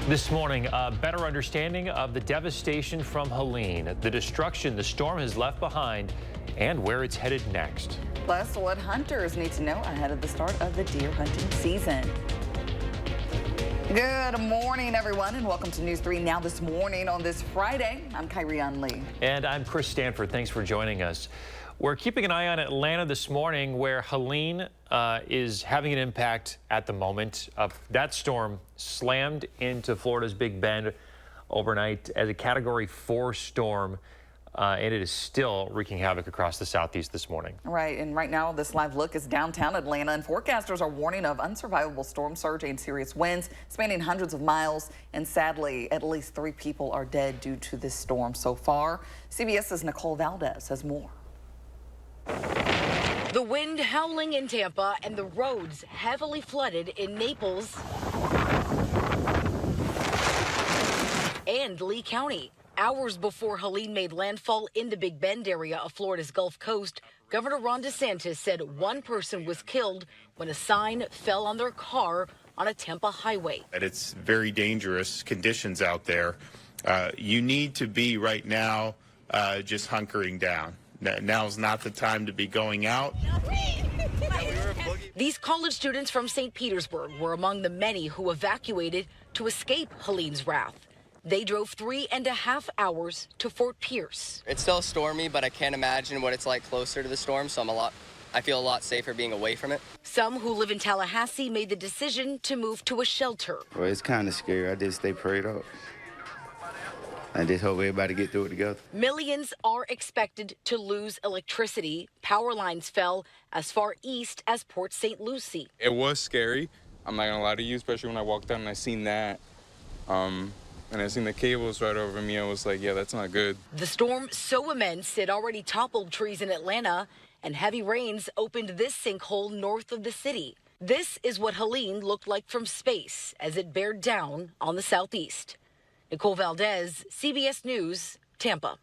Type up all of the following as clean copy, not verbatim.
This morning, a better understanding of the devastation from Helene, the destruction the storm has left behind, and where it's headed next. Plus, what hunters need to know ahead of the start of the deer hunting season. Good morning, everyone, and welcome to News 3 Now This Morning on this Friday. I'm Kyrian Lee. And I'm Chris Stanford. Thanks for joining us. We're keeping an eye on Atlanta this morning, where Helene is having an impact at the moment. That storm slammed into Florida's Big Bend overnight as a Category 4 storm, and it is still wreaking havoc across the southeast this morning. Right, and right now this live look is downtown Atlanta, and forecasters are warning of unsurvivable storm surge and serious winds spanning hundreds of miles. And sadly, at least 3 people are dead due to this storm so far. CBS's Nicole Valdez has more. The wind howling in Tampa and the roads heavily flooded in Naples and Lee County. Hours before Helene made landfall in the Big Bend area of Florida's Gulf Coast, Governor Ron DeSantis said one person was killed when a sign fell on their car on a Tampa highway. It's very dangerous conditions out there. You need to be right now just hunkering down. Now's not the time to be going out. These college students from St. Petersburg were among the many who evacuated to escape Helene's wrath. They drove 3.5 hours to Fort Pierce. It's still stormy, but I can't imagine what it's like closer to the storm, so I feel a lot safer being away from it. Some who live in Tallahassee made the decision to move to a shelter. Well, it's kind of scary. I just stay prayed up. I just hope everybody get through it together. Millions are expected to lose electricity. Power lines fell as far east as Port St. Lucie. It was scary. I'm not gonna lie to you, especially when I walked out and I seen that. And I seen the cables right over me. I was like, yeah, that's not good. The storm so immense it already toppled trees in Atlanta, and heavy rains opened this sinkhole north of the city. This is what Helene looked like from space as it bared down on the southeast. Nicole Valdez, CBS News, Tampa.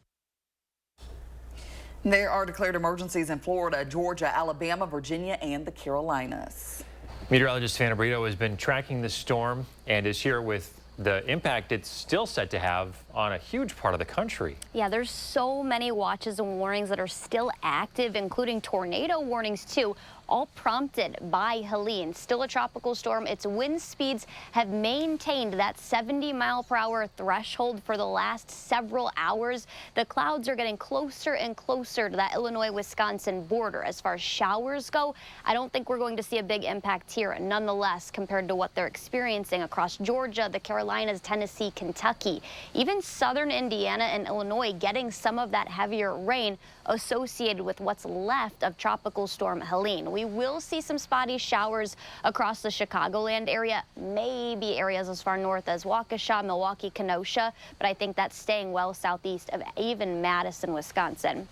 There are declared emergencies in Florida, Georgia, Alabama, Virginia, and the Carolinas. Meteorologist Vanna Brito has been tracking the storm and is here with the impact it's still set to have on a huge part of the country. Yeah, there's so many watches and warnings that are still active, including tornado warnings too, all prompted by Helene. Still a tropical storm. Its wind speeds have maintained that 70-mile-per-hour threshold for the last several hours. The clouds are getting closer and closer to that Illinois-Wisconsin border. As far as showers go, I don't think we're going to see a big impact here, nonetheless, compared to what they're experiencing across Georgia, the Carolinas, Tennessee, Kentucky, even southern Indiana and Illinois getting some of that heavier rain associated with what's left of Tropical Storm Helene. We will see some spotty showers across the Chicagoland area, maybe areas as far north as Waukesha, Milwaukee, Kenosha, but I think that's staying well southeast of even Madison, Wisconsin.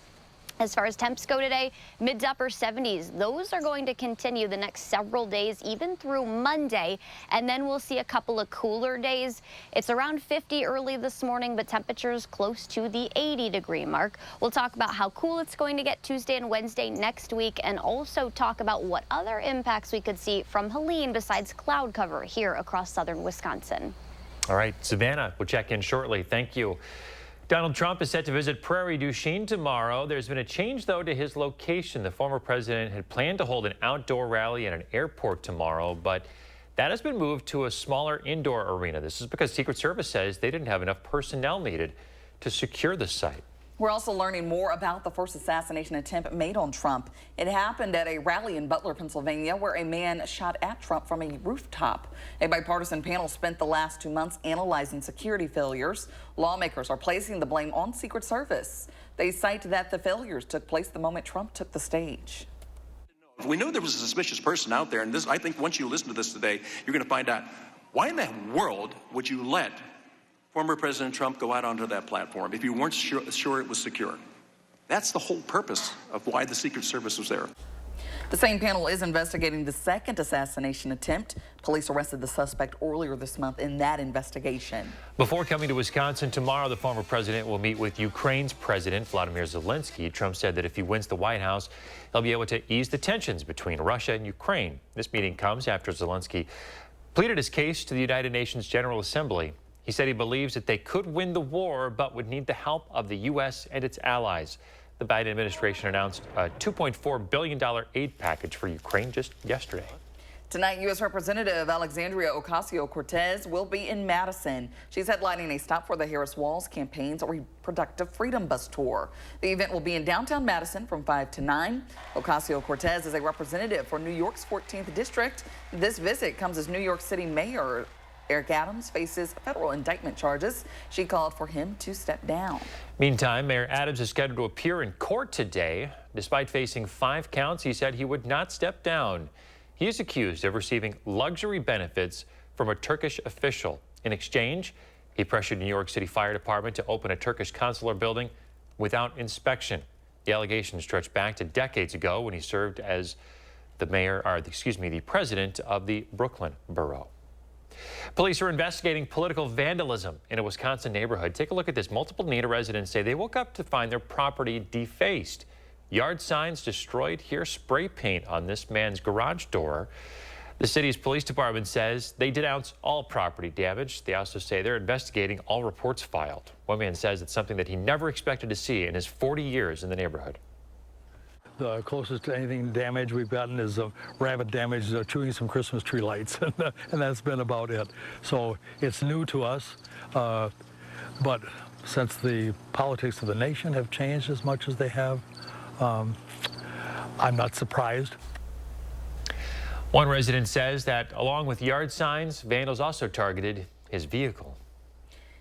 As far as temps go today, mid to upper 70s. Those are going to continue the next several days, even through Monday. And then we'll see a couple of cooler days. It's around 50 early this morning, but temperatures close to the 80-degree mark. We'll talk about how cool it's going to get Tuesday and Wednesday next week, and also talk about what other impacts we could see from Helene besides cloud cover here across southern Wisconsin. All right, Savannah, we'll check in shortly. Thank you. Donald Trump is set to visit Prairie du Chien tomorrow. There's been a change, though, to his location. The former president had planned to hold an outdoor rally at an airport tomorrow, but that has been moved to a smaller indoor arena. This is because Secret Service says they didn't have enough personnel needed to secure the site. We're also learning more about the first assassination attempt made on Trump. It happened at a rally in Butler, Pennsylvania, where a man shot at Trump from a rooftop. A bipartisan panel spent the last 2 months analyzing security failures. Lawmakers are placing the blame on Secret Service. They cite that the failures took place the moment Trump took the stage. We know there was a suspicious person out there, and I think once you listen to this today, you're going to find out why in the world would you let former President Trump go out onto that platform if you weren't sure it was secure. That's the whole purpose of why the Secret Service was there. The same panel is investigating the second assassination attempt. Police arrested the suspect earlier this month in that investigation. Before coming to Wisconsin tomorrow, the former president will meet with Ukraine's President Vladimir Zelensky. Trump said that if he wins the White House, he'll be able to ease the tensions between Russia and Ukraine. This meeting comes after Zelensky pleaded his case to the United Nations General Assembly He said he believes that they could win the war, but would need the help of the U.S. and its allies. The Biden administration announced a $2.4 billion aid package for Ukraine just yesterday. Tonight, U.S. Representative Alexandria Ocasio-Cortez will be in Madison. She's headlining a Stop for the Harris Walls campaign's Reproductive Freedom Bus Tour. The event will be in downtown Madison from 5 to 9. Ocasio-Cortez is a representative for New York's 14th District. This visit comes as New York City Mayor Eric Adams faces federal indictment charges. She called for him to step down. Meantime, Mayor Adams is scheduled to appear in court today. Despite facing 5 counts, he said he would not step down. He is accused of receiving luxury benefits from a Turkish official. In exchange, he pressured New York City Fire Department to open a Turkish consular building without inspection. The allegations stretch back to decades ago when he served as the president of the Brooklyn borough. Police are investigating political vandalism in a Wisconsin neighborhood. Take a look at this. Multiple Neenah residents say they woke up to find their property defaced. Yard signs destroyed. Here, spray paint on this man's garage door. The city's police department says they denounce all property damage. They also say they're investigating all reports filed. One man says it's something that he never expected to see in his 40 years in the neighborhood. The closest to anything damage we've gotten is rabbit damage, chewing some Christmas tree lights, and that's been about it. So it's new to us, but since the politics of the nation have changed as much as they have, I'm not surprised. One resident says that along with yard signs, vandals also targeted his vehicle.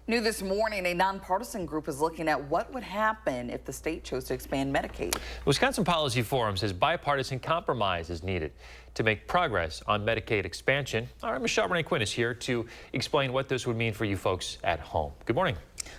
New this morning, a nonpartisan group is looking at what would happen if the state chose to expand Medicaid. The Wisconsin Policy Forum says bipartisan compromise is needed to make progress on Medicaid expansion. All right, Michelle Renee Quinn is here to explain what this would mean for you folks at home. Good morning.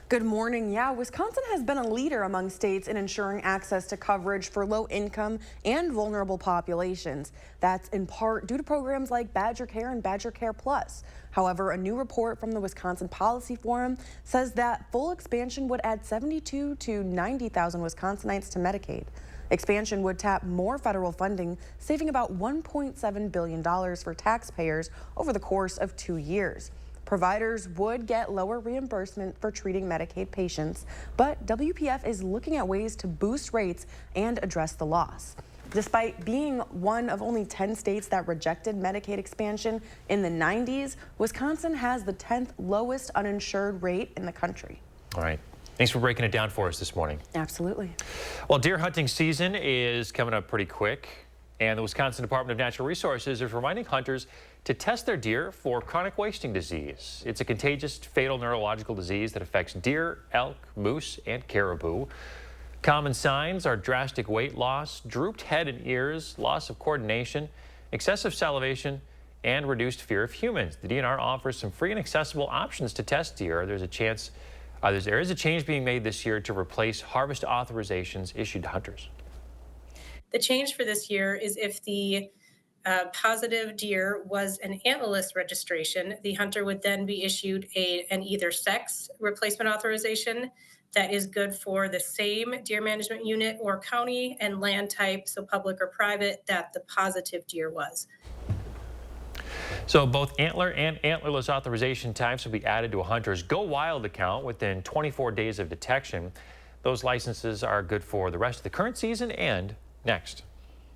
Good morning. Yeah, Wisconsin has been a leader among states in ensuring access to coverage for low-income and vulnerable populations. That's in part due to programs like Badger Care and Badger Care Plus. However, a new report from the Wisconsin Policy Forum says that full expansion would add 72,000 to 90,000 Wisconsinites to Medicaid. Expansion would tap more federal funding, saving about $1.7 billion for taxpayers over the course of 2 years. Providers would get lower reimbursement for treating Medicaid patients, but WPF is looking at ways to boost rates and address the loss. Despite being one of only 10 states that rejected Medicaid expansion in the 90s, Wisconsin has the 10th lowest uninsured rate in the country. All right. Thanks for breaking it down for us this morning. Absolutely. Well, deer hunting season is coming up pretty quick, and the Wisconsin Department of Natural Resources is reminding hunters to test their deer for chronic wasting disease. It's a contagious, fatal neurological disease that affects deer, elk, moose, and caribou. Common signs are drastic weight loss, drooped head and ears, loss of coordination, excessive salivation, and reduced fear of humans. The DNR offers some free and accessible options to test deer. There is a change being made this year to replace harvest authorizations issued to hunters. The change for this year is if the positive deer was an antlerless registration, the hunter would then be issued an either sex replacement authorization that is good for the same deer management unit or county and land type, so public or private, that the positive deer was. So both antler and antlerless authorization types will be added to a hunter's Go Wild account within 24 days of detection. Those licenses are good for the rest of the current season and next.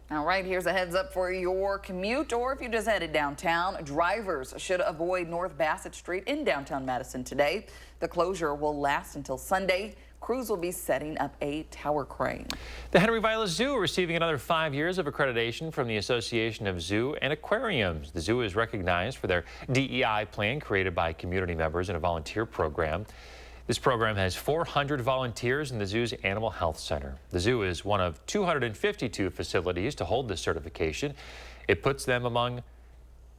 All right, here's a heads up for your commute, or if you just headed downtown, drivers should avoid North Bassett Street in downtown Madison today. The closure will last until Sunday. Crews will be setting up a tower crane. The Henry Vilas Zoo receiving another 5 years of accreditation from the Association of Zoo and Aquariums. The zoo is recognized for their DEI plan created by community members in a volunteer program. This program has 400 volunteers in the zoo's Animal Health Center. The zoo is one of 252 facilities to hold this certification. It puts them among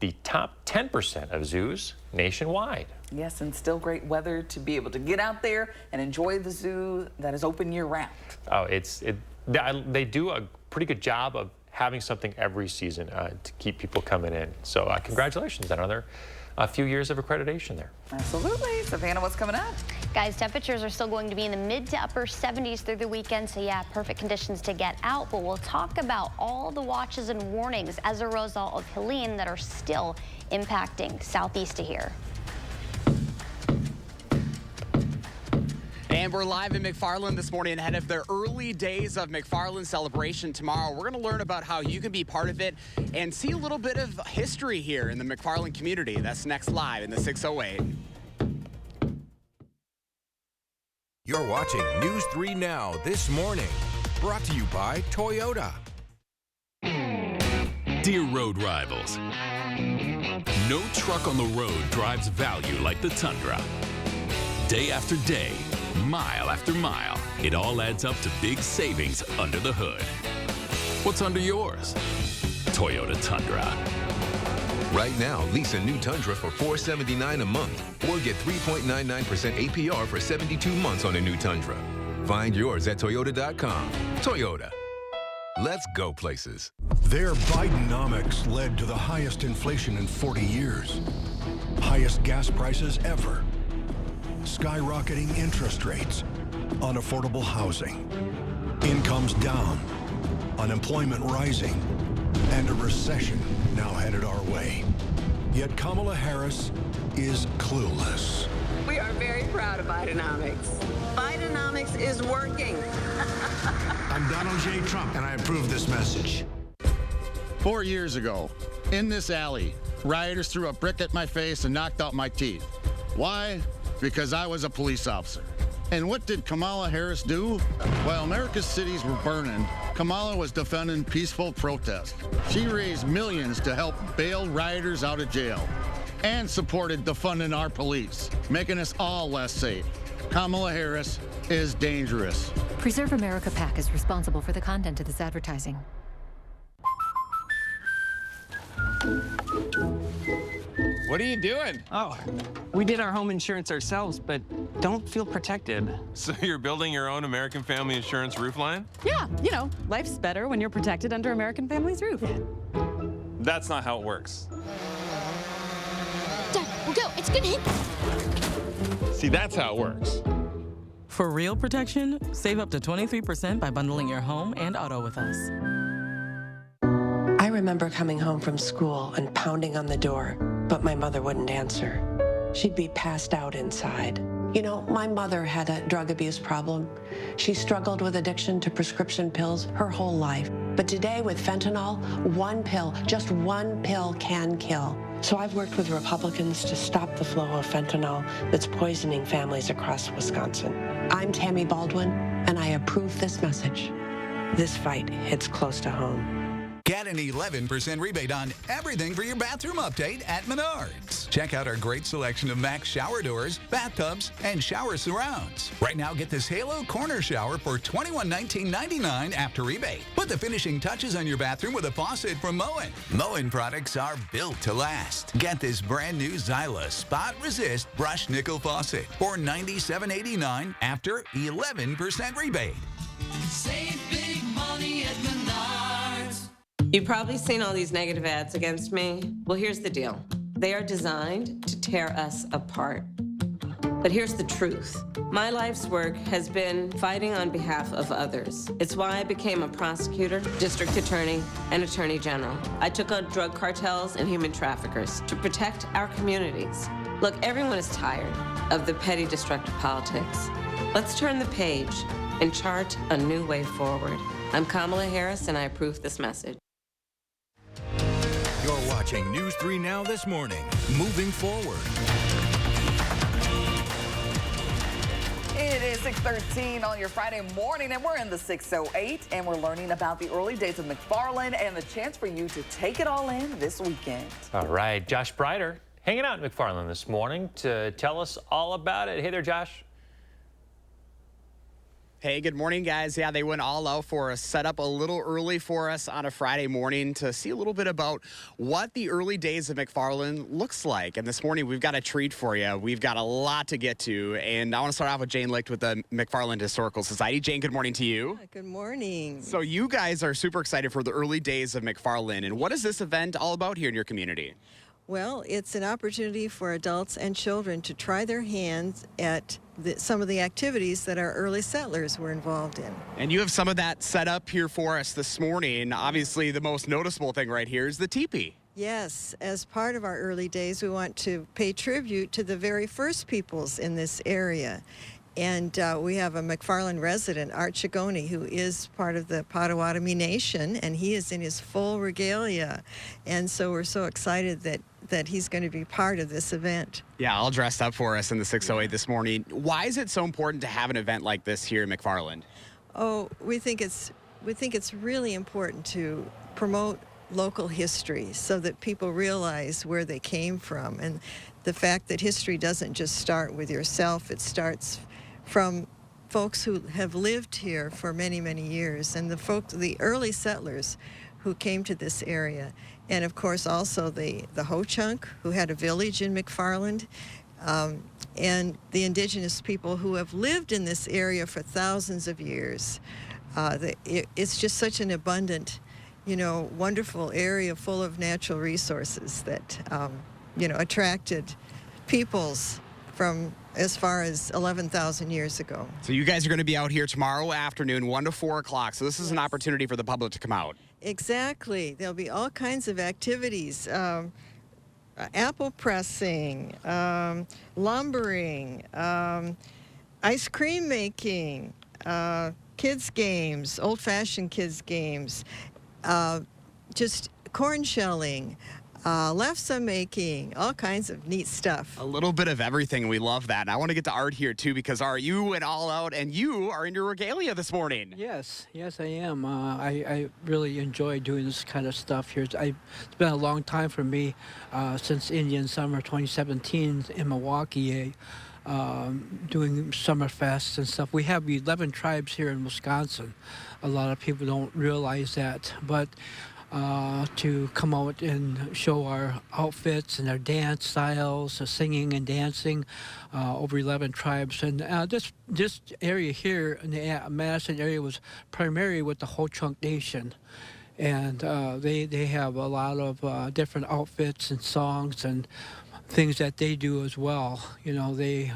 the top 10% of zoos nationwide. Yes, and still great weather to be able to get out there and enjoy the zoo that is open year-round. Oh, they do a pretty good job of having something every season to keep people coming in. So congratulations on another few years of accreditation there. Absolutely. Savannah, what's coming up? Guys, temperatures are still going to be in the mid to upper 70s through the weekend, so yeah, perfect conditions to get out. But we'll talk about all the watches and warnings as a result of Helene that are still impacting southeast of here. And we're live in McFarland this morning ahead of the early days of McFarland celebration tomorrow. We're going to learn about how you can be part of it and see a little bit of history here in the McFarland community. That's next live in the 608. You're watching News 3 Now this morning. Brought to you by Toyota. Dear road rivals, no truck on the road drives value like the Tundra. Day after day, mile after mile, it all adds up to big savings under the hood. What's under yours? Toyota Tundra. Right now, lease a new Tundra for $479 a month or get 3.99% APR for 72 months on a new Tundra. Find yours at Toyota.com. Toyota. Let's go places. Their Bidenomics led to the highest inflation in 40 years. Highest gas prices ever. Skyrocketing interest rates. Unaffordable housing. Incomes down. Unemployment rising. And a recession now headed our way. Yet Kamala Harris is clueless. We are very proud of Bidenomics. Bidenomics is working. I'm Donald J. Trump, and I approve this message. 4 years ago, in this alley, rioters threw a brick at my face and knocked out my teeth. Why? Because I was a police officer. And what did Kamala Harris do? While America's cities were burning, Kamala was defending peaceful protest. She raised millions to help bail rioters out of jail and supported defunding our police, making us all less safe. Kamala Harris is dangerous. Preserve America PAC is responsible for the content of this advertising. What are you doing? Oh, we did our home insurance ourselves, but don't feel protected. So you're building your own American Family Insurance roof line? Yeah, you know, life's better when you're protected under American Family's roof. That's not how it works. Dad, we'll go. It's gonna hit. See, that's how it works. For real protection, save up to 23% by bundling your home and auto with us. I remember coming home from school and pounding on the door, but my mother wouldn't answer. She'd be passed out inside. You know, my mother had a drug abuse problem. She struggled with addiction to prescription pills her whole life. But today with fentanyl, one pill, just one pill can kill. So I've worked with Republicans to stop the flow of fentanyl that's poisoning families across Wisconsin. I'm Tammy Baldwin, and I approve this message. This fight hits close to home. Get an 11% rebate on everything for your bathroom update at Menards. Check out our great selection of Max shower doors, bathtubs, and shower surrounds. Right now, get this Halo Corner Shower for $2119.99 after rebate. Put the finishing touches on your bathroom with a faucet from Moen. Moen products are built to last. Get this brand new Zyla Spot Resist Brush Nickel Faucet for $97.89 after 11% rebate. Save big money at Menards. You've probably seen all these negative ads against me. Well, here's the deal. They are designed to tear us apart. But here's the truth. My life's work has been fighting on behalf of others. It's why I became a prosecutor, district attorney, and attorney general. I took on drug cartels and human traffickers to protect our communities. Look, everyone is tired of the petty, destructive politics. Let's turn the page and chart a new way forward. I'm Kamala Harris, and I approve this message. You're watching News 3 Now this morning. Moving forward. It is 6:13 on your Friday morning, and we're in the 608, and we're learning about the early days of McFarland and the chance for you to take it all in this weekend. All right, Josh Breider hanging out in McFarland this morning to tell us all about it. Hey there, Josh. Hey, good morning, guys. Yeah, they went all out for us, set up a little early for us on a Friday morning to see a little bit about what the early days of McFarland looks like. And this morning, we've got a treat for you. We've got a lot to get to. And I want to start off with Jane Licht with the McFarland Historical Society. Jane, good morning to you. Good morning. So you guys are super excited for the early days of McFarland. And what is this event all about here in your community? Well, it's an opportunity for adults and children to try their hands at some of the activities that our early settlers were involved in. And you have some of that set up here for us this morning. Obviously, the most noticeable thing right here is the teepee. Yes, as part of our early days, we want to pay tribute to the very first peoples in this area. And we have a McFarland resident, Art Chigoni, who is part of the Potawatomi Nation, and he is in his full regalia. And so we're so excited that he's going to be part of this event. Yeah, all dressed up for us in the 608 this morning. Why is it so important to have an event like this here in McFarland? Oh, we think it's really important to promote local history so that people realize where they came from, and the fact that history doesn't just start with yourself, it starts from folks who have lived here for many, many years, and the early settlers who came to this area. And of course also the Ho-Chunk, who had a village in McFarland, and the indigenous people who have lived in this area for thousands of years. It's just such an abundant, wonderful area full of natural resources that, attracted peoples from as far as 11,000 years ago. So you guys are going to be out here tomorrow afternoon, 1 to 4 o'clock. So this is an opportunity for the public to come out. Exactly. There'll be all kinds of activities. Apple pressing, lumbering, ice cream making, kids games, old-fashioned kids games, just corn shelling, lefse making, all kinds of neat stuff. A little bit of everything. We love that. And I want to get to Art here, too, because, Art, you went all out, and you are in your regalia this morning. Yes, I am. I really enjoy doing this kind of stuff here. It's been a long time for me since Indian Summer 2017 in Milwaukee, doing summer fests and stuff. We have 11 tribes here in Wisconsin. A lot of people don't realize that, but to come out and show our outfits and our dance styles, singing and dancing, over 11 tribes. And this area here in the Madison area was primarily with the Ho-Chunk Nation. And they have a lot of different outfits and songs and things that they do as well. They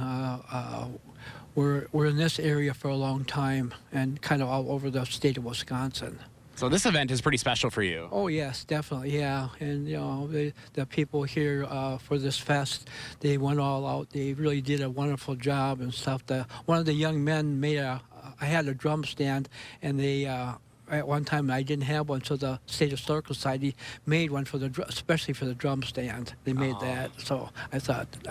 were in this area for a long time and kind of all over the state of Wisconsin. So this event is pretty special for you. Oh, yes, definitely, yeah. And, the people here for this fest, they went all out. They really did a wonderful job and stuff. One of the young men I had a drum stand, and they, at one time I didn't have one, so the State Historical Society made one especially for the drum stand. They made that, so I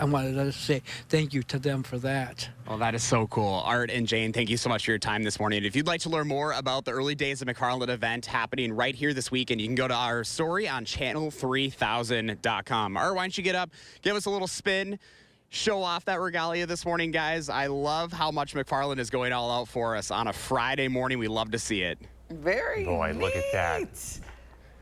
wanted to say thank you to them for that. Well, that is so cool. Art and Jane, thank you so much for your time this morning. If you'd like to learn more about the early days of McFarland event happening right here this weekend, you can go to our story on channel3000.com. Art, why don't you get up, give us a little spin, show off that regalia this morning, guys. I love how much McFarland is going all out for us on a Friday morning. We love to see it. Very Boy, neat. look at that.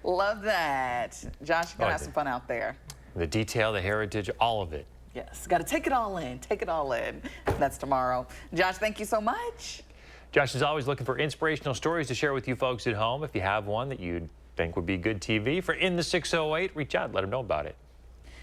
Love that. Josh, you're going to have some fun out there. The detail, the heritage, all of it. Yes, got to take it all in. Take it all in. That's tomorrow. Josh, thank you so much. Josh is always looking for inspirational stories to share with you folks at home. If you have one that you think would be good TV for In the 608, reach out, let them know about it.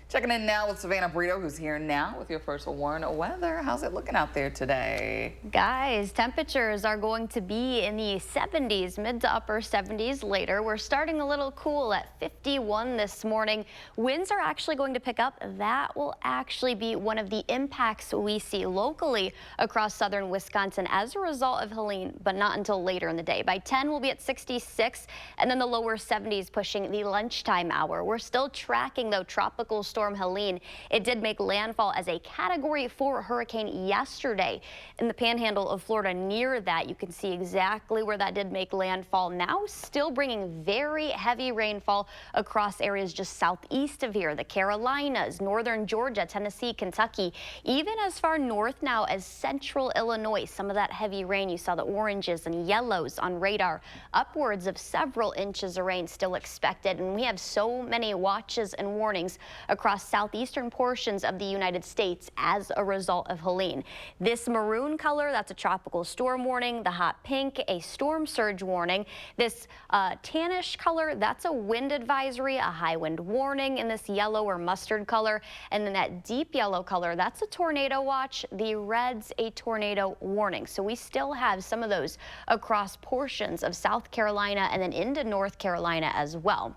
Checking in now with Savannah Brito, who's here now with your first warn weather. How's it looking out there today? Guys, temperatures are going to be in the 70s, mid to upper 70s later. We're starting a little cool at 51 this morning. Winds are actually going to pick up. That will actually be one of the impacts we see locally across southern Wisconsin as a result of Helene, but not until later in the day. By 10, we'll be at 66, and then the lower 70s pushing the lunchtime hour. We're still tracking, though, tropical storm Helene. It did make landfall as a Category 4 hurricane yesterday in the panhandle of Florida. Near that, you can see exactly where that did make landfall. Now still bringing very heavy rainfall across areas just southeast of here, the Carolinas, northern Georgia, Tennessee, Kentucky, even as far north now as central Illinois. Some of that heavy rain, you saw the oranges and yellows on radar. Upwards of several inches of rain still expected, and we have so many watches and warnings across southeastern portions of the United States as a result of Helene. This maroon color, that's a tropical storm warning. The hot pink, a storm surge warning. This tannish color, that's a wind advisory, a high wind warning in this yellow or mustard color. And then that deep yellow color, that's a tornado watch. The red's a tornado warning. So we still have some of those across portions of South Carolina and then into North Carolina as well.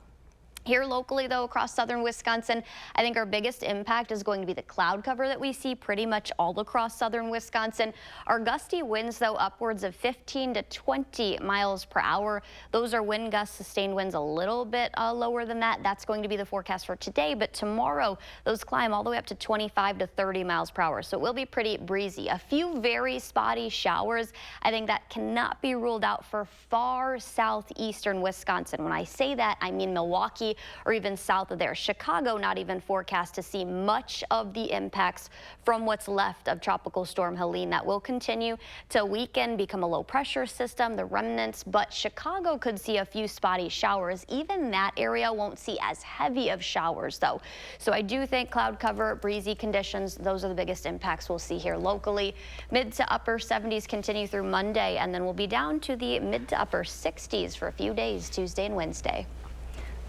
Here locally, though, across southern Wisconsin, I think our biggest impact is going to be the cloud cover that we see pretty much all across southern Wisconsin. Our gusty winds, though, upwards of 15 to 20 miles per hour. Those are wind gusts, sustained winds a little bit lower than that. That's going to be the forecast for today, but tomorrow those climb all the way up to 25 to 30 miles per hour. So it will be pretty breezy. A few very spotty showers. I think that cannot be ruled out for far southeastern Wisconsin. When I say that, I mean Milwaukee, or even south of there. Chicago not even forecast to see much of the impacts from what's left of Tropical Storm Helene. That will continue to weaken, become a low pressure system, the remnants, but Chicago could see a few spotty showers. Even that area won't see as heavy of showers though. So I do think cloud cover, breezy conditions, those are the biggest impacts we'll see here locally. Mid to upper 70s continue through Monday, and then we'll be down to the mid to upper 60s for a few days, Tuesday and Wednesday.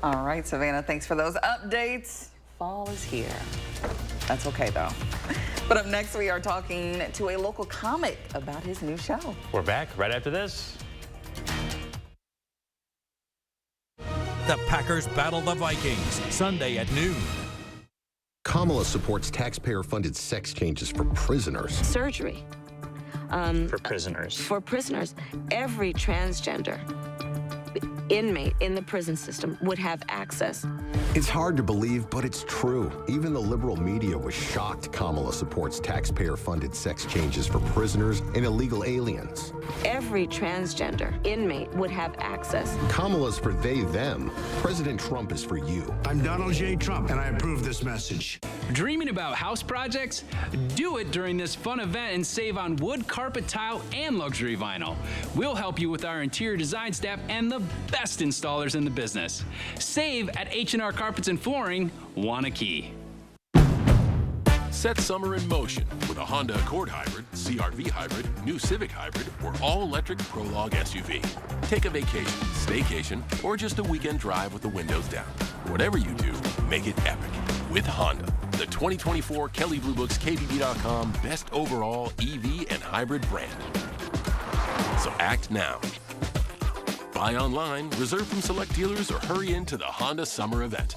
All right, Savannah, thanks for those updates. Fall is here. That's okay, though. But up next, we are talking to a local comic about his new show. We're back right after this. The Packers battle the Vikings, Sunday at noon. Kamala supports taxpayer-funded sex changes for prisoners. Surgery. For prisoners. For prisoners. Every transgender inmate in the prison system would have access. It's hard to believe, but it's true. Even the liberal media was shocked Kamala supports taxpayer-funded sex changes for prisoners and illegal aliens. Every transgender inmate would have access. Kamala's for they, them. President Trump is for you. I'm Donald J. Trump, and I approve this message. Dreaming about house projects? Do it during this fun event and save on wood, carpet, tile, and luxury vinyl. We'll help you with our interior design staff and the best installers in the business. Save at H&R Carpets and Flooring, Wanakee. Set summer in motion with a Honda Accord Hybrid, CR-V Hybrid, new Civic Hybrid, or all-electric Prologue SUV. Take a vacation, staycation, or just a weekend drive with the windows down. Whatever you do, make it epic with Honda. The 2024 Kelley Blue Book's KBB.com Best Overall EV and Hybrid Brand. So act now. Buy online, reserve from select dealers, or hurry into the Honda Summer Event.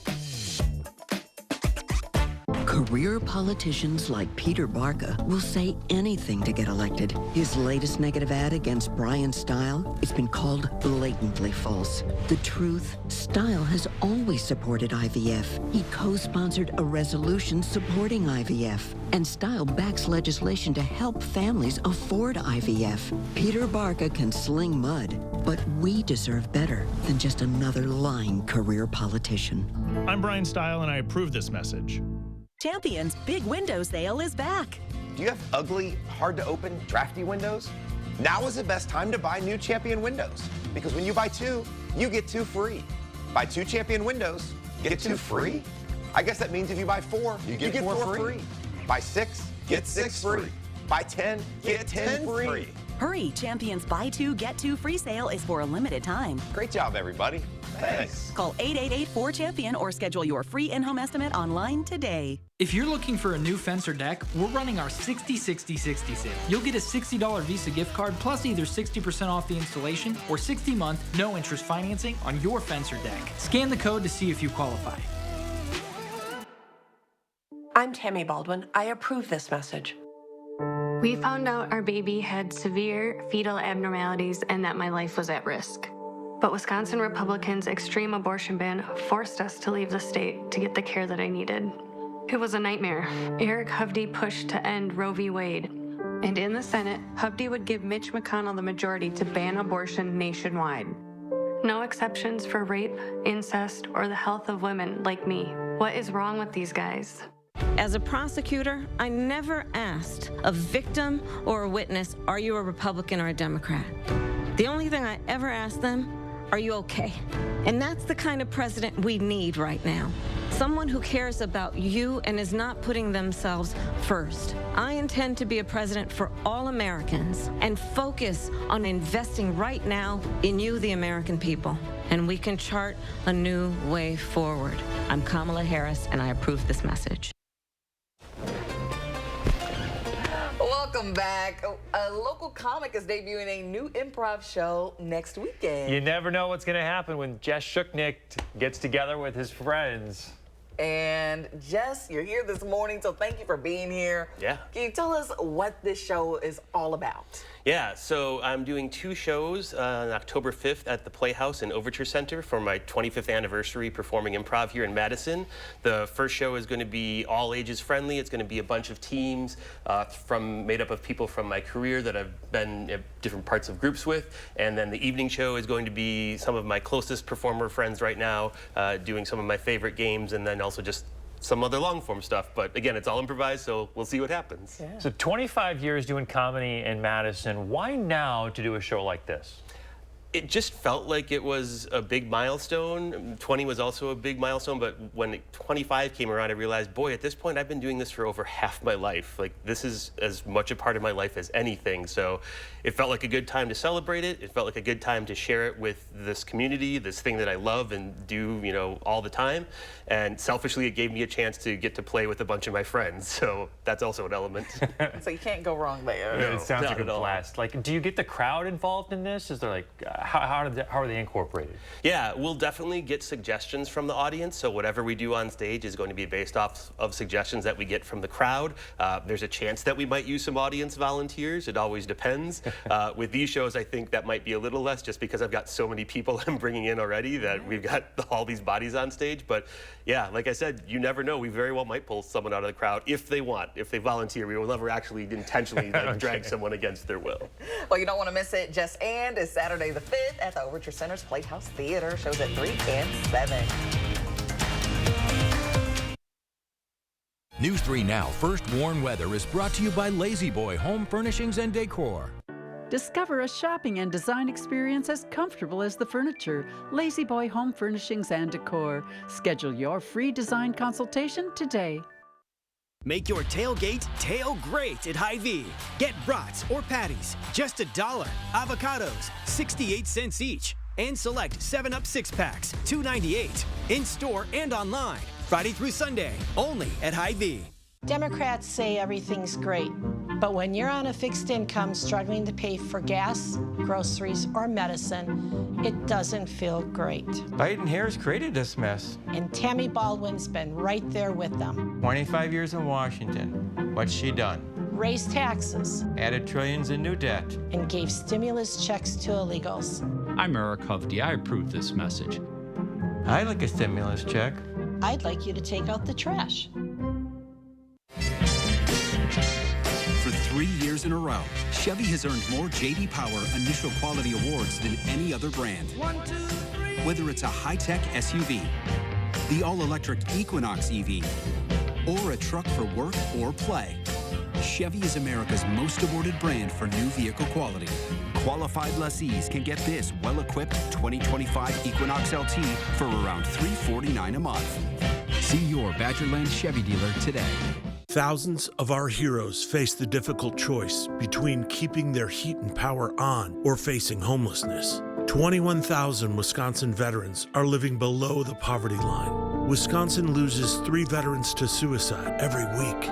Career politicians like Peter Barca will say anything to get elected. His latest negative ad against Brian Style, it's been called blatantly false. The truth, Style has always supported IVF. He co-sponsored a resolution supporting IVF. And Style backs legislation to help families afford IVF. Peter Barca can sling mud, but we deserve better than just another lying career politician. I'm Brian Style, and I approve this message. Champion's big window sale is back. Do you have ugly, hard-to-open, drafty windows? Now is the best time to buy new Champion windows, because when you buy two, you get two free. Buy two Champion windows, get two free? I guess that means if you buy four, you get four free. Buy six, get six free. Buy 10, get 10 free. Hurry, Champion's buy two, get two free sale is for a limited time. Great job, everybody. Thanks. Call 888-4CHAMPION or schedule your free in-home estimate online today. If you're looking for a new fence or deck, we're running our 60-60-60 sale. You'll get a $60 Visa gift card plus either 60% off the installation or 60-month no-interest financing on your fence or deck. Scan the code to see if you qualify. I'm Tammy Baldwin. I approve this message. We found out our baby had severe fetal abnormalities and that my life was at risk. But Wisconsin Republicans' extreme abortion ban forced us to leave the state to get the care that I needed. It was a nightmare. Eric Hovde pushed to end Roe v. Wade. And in the Senate, Hovde would give Mitch McConnell the majority to ban abortion nationwide. No exceptions for rape, incest, or the health of women like me. What is wrong with these guys? As a prosecutor, I never asked a victim or a witness, are you a Republican or a Democrat? The only thing I ever asked them, are you okay? And that's the kind of president we need right now. Someone who cares about you and is not putting themselves first. I intend to be a president for all Americans and focus on investing right now in you, the American people. And we can chart a new way forward. I'm Kamala Harris, and I approve this message. Well, Welcome back. A local comic is debuting a new improv show next weekend. You never know what's going to happen when Jess Shuknick gets together with his friends. And Jess, you're here this morning, so thank you for being here. Yeah. Can you tell us what this show is all about? Yeah, so I'm doing 2 shows on October 5th at the Playhouse and Overture Center for my 25th anniversary performing improv here in Madison. The first show is going to be all ages friendly. It's going to be a bunch of teams made up of people from my career that I've been at different parts of groups with. And then the evening show is going to be some of my closest performer friends right now doing some of my favorite games, and then also just some other long-form stuff. But again, it's all improvised, so we'll see what happens. Yeah. So 25 years doing comedy in Madison. Why now to do a show like this? It just felt like it was a big milestone. 20 was also a big milestone, but when 25 came around, I realized, boy, at this point, I've been doing this for over half my life. Like, this is as much a part of my life as anything. So it felt like a good time to celebrate it. It felt like a good time to share it with this community, this thing that I love and do, you know, all the time. And selfishly, it gave me a chance to get to play with a bunch of my friends. So that's also an element. So you can't go wrong there. No, it sounds like a blast. Like, do you get the crowd involved in this? Is there like, how are they incorporated? Yeah, we'll definitely get suggestions from the audience. So whatever we do on stage is going to be based off of suggestions that we get from the crowd. There's a chance that we might use some audience volunteers. It always depends. With these shows, I think that might be a little less just because I've got so many people I'm bringing in already that we've got all these bodies on stage. But yeah, like I said, you never know. We very well might pull someone out of the crowd if they want, if they volunteer. We will never actually intentionally drag someone against their will. Well, you don't want to miss it. Just And is Saturday the 5th at the Overture Center's Playhouse Theater. Shows at 3 and 7. News 3 Now First Warn Weather is brought to you by Lazy Boy Home Furnishings and Decor. Discover a shopping and design experience as comfortable as the furniture. Lazy Boy Home Furnishings and Decor. Schedule your free design consultation today. Make your tailgate tail great at Hy-Vee. Get brats or patties, just $1. Avocados, 68 cents each. And select 7-Up 6-packs, $2.98. In store and online, Friday through Sunday, only at Hy-Vee. Democrats say everything's great, but when you're on a fixed income struggling to pay for gas, groceries, or medicine, it doesn't feel great. Biden-Harris created this mess. And Tammy Baldwin's been right there with them. 25 years in Washington. What's she done? Raised taxes. Added trillions in new debt. And gave stimulus checks to illegals. I'm Eric Hovde. I approve this message. I'd like a stimulus check. I'd like you to take out the trash. For 3 years in a row, Chevy has earned more J.D. Power Initial Quality Awards than any other brand. 1, 2, 3. Whether it's a high-tech SUV, the all-electric Equinox EV, or a truck for work or play, Chevy is America's most awarded brand for new vehicle quality. Qualified lessees can get this well-equipped 2025 Equinox LT for around $349 a month. See your Badgerland Chevy dealer today. Thousands of our heroes face the difficult choice between keeping their heat and power on or facing homelessness. 21,000 Wisconsin veterans are living below the poverty line. Wisconsin loses 3 veterans to suicide every week.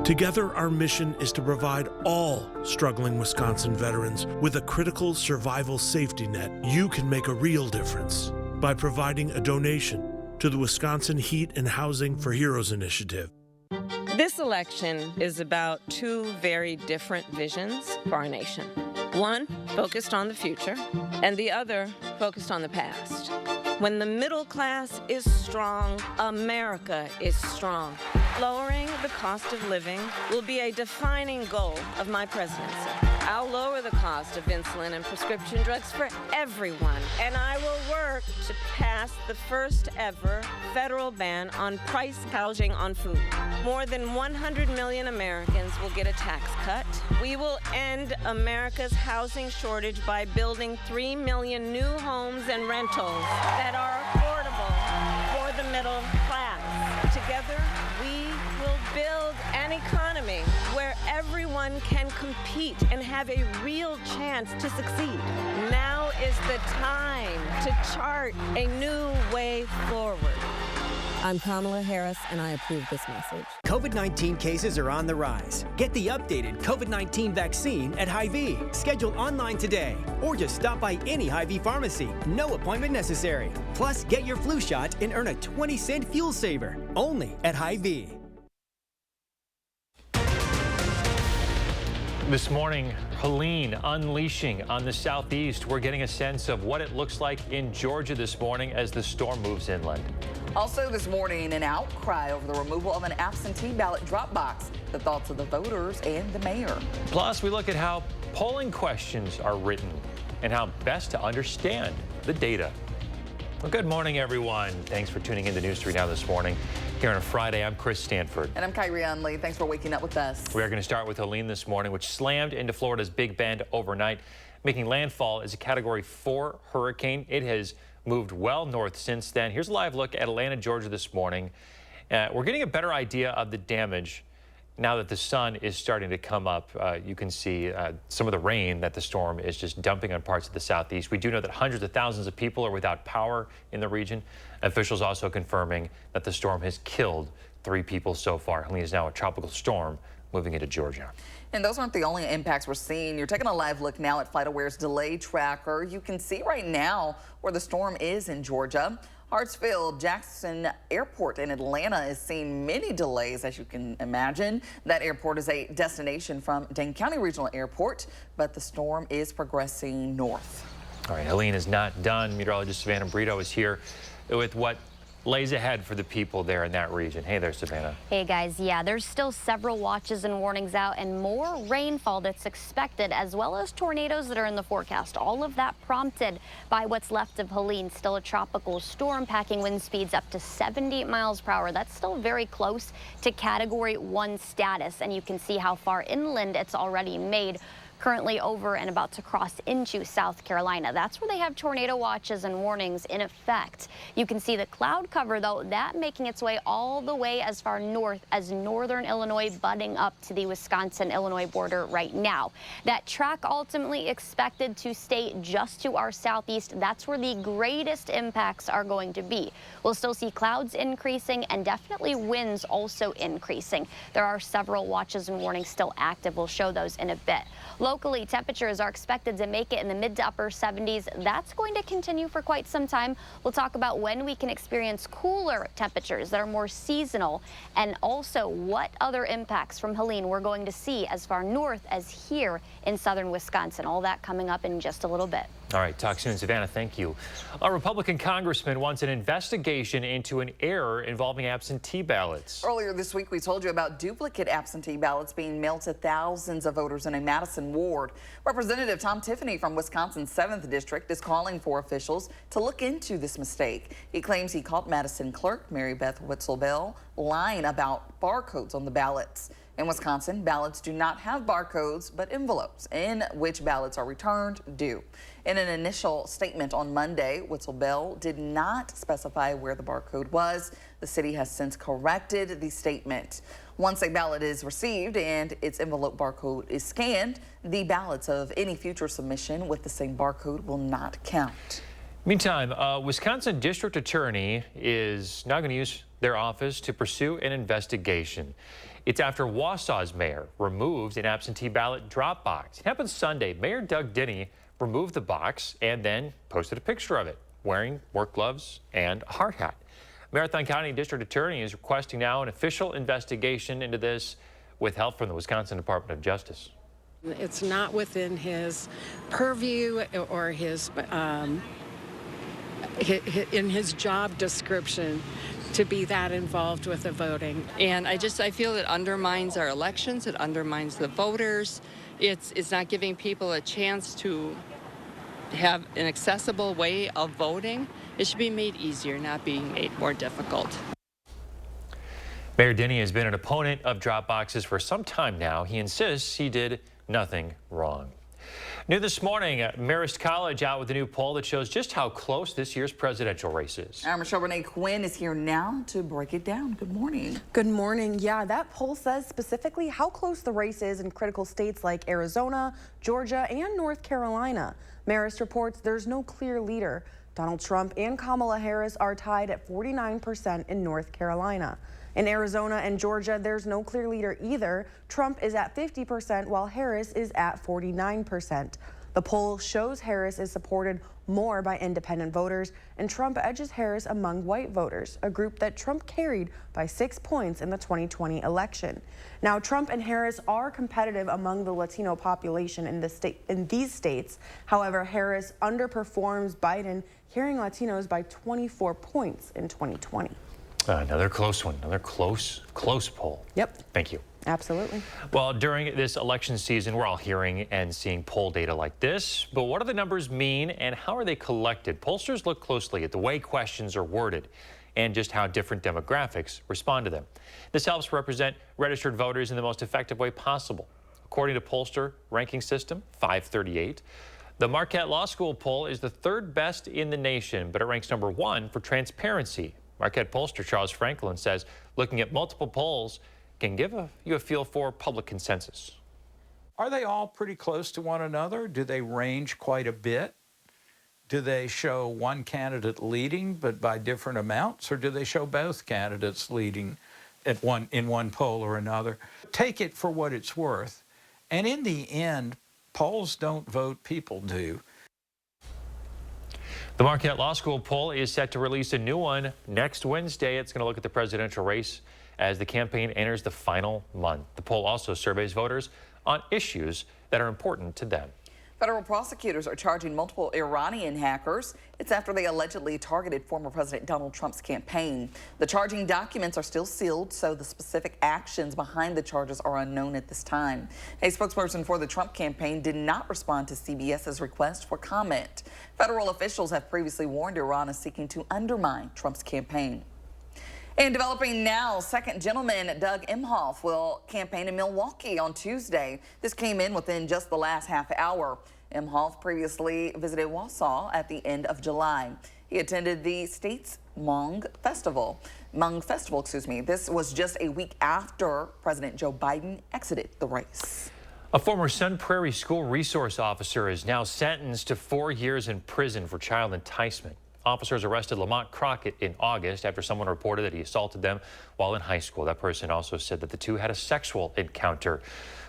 Together, our mission is to provide all struggling Wisconsin veterans with a critical survival safety net. You can make a real difference by providing a donation to the Wisconsin Heat and Housing for Heroes initiative. This election is about 2 very different visions for our nation. One focused on the future, and the other focused on the past. When the middle class is strong, America is strong. Lowering the cost of living will be a defining goal of my presidency. I'll lower the cost of insulin and prescription drugs for everyone, and I will work to pass the first ever federal ban on price gouging on food. More than 100 million Americans will get a tax cut. We will end America's housing shortage by building 3 million new homes and rentals that are affordable for the middle class. Together, we will build an economy where everyone can compete and have a real chance to succeed. Now is the time to chart a new way forward. I'm Kamala Harris, and I approve this message. COVID-19 cases are on the rise. Get the updated COVID-19 vaccine at Hy-Vee. Schedule online today, or just stop by any Hy-Vee pharmacy. No appointment necessary. Plus, get your flu shot and earn a 20-cent fuel saver. Only at Hy-Vee. This morning, Helene unleashing on the southeast. We're getting a sense of what it looks like in Georgia this morning as the storm moves inland. Also this morning, an outcry over the removal of an absentee ballot drop box. The thoughts of the voters and the mayor. Plus, we look at how polling questions are written and how best to understand the data. Well, good morning, everyone. Thanks for tuning in to News 3 Now this morning. Here on a Friday, I'm Chris Stanford. And I'm Kyrie Unley. Thanks for waking up with us. We are going to start with Helene this morning, which slammed into Florida's Big Bend overnight, making landfall as a Category 4 hurricane. It has moved well north since then. Here's a live look at Atlanta, Georgia this morning. We're getting a better idea of the damage now that the sun is starting to come up. You can see some of the rain that the storm is just dumping on parts of the southeast. We do know that hundreds of thousands of people are without power in the region. Officials also confirming that the storm has killed 3 people so far. Helene is now a tropical storm moving into Georgia. And those aren't the only impacts we're seeing. You're taking a live look now at FlightAware's delay tracker. You can see right now where the storm is in Georgia. Hartsfield-Jackson Airport in Atlanta is seeing many delays, as you can imagine. That airport is a destination from Dane County Regional Airport, but the storm is progressing north. All right, Helene is not done. Meteorologist Savannah Brito is here with what lays ahead for the people there in that region. Hey there, Savannah. Hey guys, yeah, there's still several watches and warnings out and more rainfall that's expected, as well as tornadoes that are in the forecast. All of that prompted by what's left of Helene, still a tropical storm, packing wind speeds up to 70 miles per hour. That's still very close to Category 1 status, and you can see how far inland it's already made. Currently over and about to cross into South Carolina. That's where they have tornado watches and warnings in effect. You can see the cloud cover, though, that making its way all the way as far north as northern Illinois, butting up to the Wisconsin-Illinois border right now. That track ultimately expected to stay just to our southeast. That's where the greatest impacts are going to be. We'll still see clouds increasing and definitely winds also increasing. There are several watches and warnings still active. We'll show those in a bit. Locally, temperatures are expected to make it in the mid to upper 70s. That's going to continue for quite some time. We'll talk about when we can experience cooler temperatures that are more seasonal, and also what other impacts from Helene we're going to see as far north as here in southern Wisconsin. All that coming up in just a little bit. All right, talk soon, Savannah. Thank you. A Republican congressman wants an investigation into an error involving absentee ballots. Earlier this week, we told you about duplicate absentee ballots being mailed to thousands of voters in a Madison ward. Representative Tom Tiffany from Wisconsin's 7th District is calling for officials to look into this mistake. He claims he caught Madison clerk Mary Beth Witzel-Bell lying about barcodes on the ballots. In Wisconsin, ballots do not have barcodes, but envelopes in which ballots are returned do. In an initial statement on Monday, Witzel-Bell did not specify where the barcode was. The city has since corrected the statement. Once a ballot is received and its envelope barcode is scanned, the ballots of any future submission with the same barcode will not count. Meantime, a Wisconsin district attorney is now going to use their office to pursue an investigation. It's after Wausau's mayor removed an absentee ballot drop box. It happened Sunday. Mayor Doug Denny removed the box and then posted a picture of it, wearing work gloves and a hard hat. Marathon County District Attorney is requesting now an official investigation into this with help from the Wisconsin Department of Justice. It's not within his purview or his in his job description to be that involved with the voting. And I feel it undermines our elections, it undermines the voters. It's not giving people a chance to have an accessible way of voting. It should be made easier, not being made more difficult. Mayor Denny has been an opponent of drop boxes for some time now. He insists he did nothing wrong. New this morning, Marist College out with a new poll that shows just how close this year's presidential race is. Our Michelle Renee Quinn is here now to break it down. Good morning. Good morning. Yeah, that poll says specifically how close the race is in critical states like Arizona, Georgia, and North Carolina. Marist reports there's no clear leader. Donald Trump and Kamala Harris are tied at 49% in North Carolina. In Arizona and Georgia, there's no clear leader either. Trump is at 50% while Harris is at 49%. The poll shows Harris is supported more by independent voters, and Trump edges Harris among white voters, a group that Trump carried by 6 points in the 2020 election. Now, Trump and Harris are competitive among the Latino population in these states. However, Harris underperforms Biden, carrying Latinos by 24 points in 2020. Another close one, another close poll. Yep. Thank you. Absolutely. Well, during this election season, we're all hearing and seeing poll data like this, but what do the numbers mean and how are they collected? Pollsters look closely at the way questions are worded and just how different demographics respond to them. This helps represent registered voters in the most effective way possible. According to pollster ranking system 538, the Marquette Law School poll is the third best in the nation, but it ranks number 1 for transparency. Marquette pollster Charles Franklin says looking at multiple polls can give you a feel for public consensus. Are they all pretty close to one another? Do they range quite a bit? Do they show one candidate leading but by different amounts, or do they show both candidates leading in one poll or another? Take it for what it's worth. And in the end, polls don't vote, people do. The Marquette Law School poll is set to release a new one next Wednesday. It's going to look at the presidential race as the campaign enters the final month. The poll also surveys voters on issues that are important to them. Federal prosecutors are charging multiple Iranian hackers. It's after they allegedly targeted former President Donald Trump's campaign. The charging documents are still sealed, so the specific actions behind the charges are unknown at this time. A spokesperson for the Trump campaign did not respond to CBS's request for comment. Federal officials have previously warned Iran is seeking to undermine Trump's campaign. And developing now, second gentleman Doug Emhoff will campaign in Milwaukee on Tuesday. This came in within just the last half hour. Emhoff previously visited Wausau at the end of July. He attended the state's Hmong Festival. This was just a week after President Joe Biden exited the race. A former Sun Prairie school resource officer is now sentenced to 4 years in prison for child enticement. Officers arrested Lamont Crockett in August after someone reported that he assaulted them while in high school. That person also said that the two had a sexual encounter.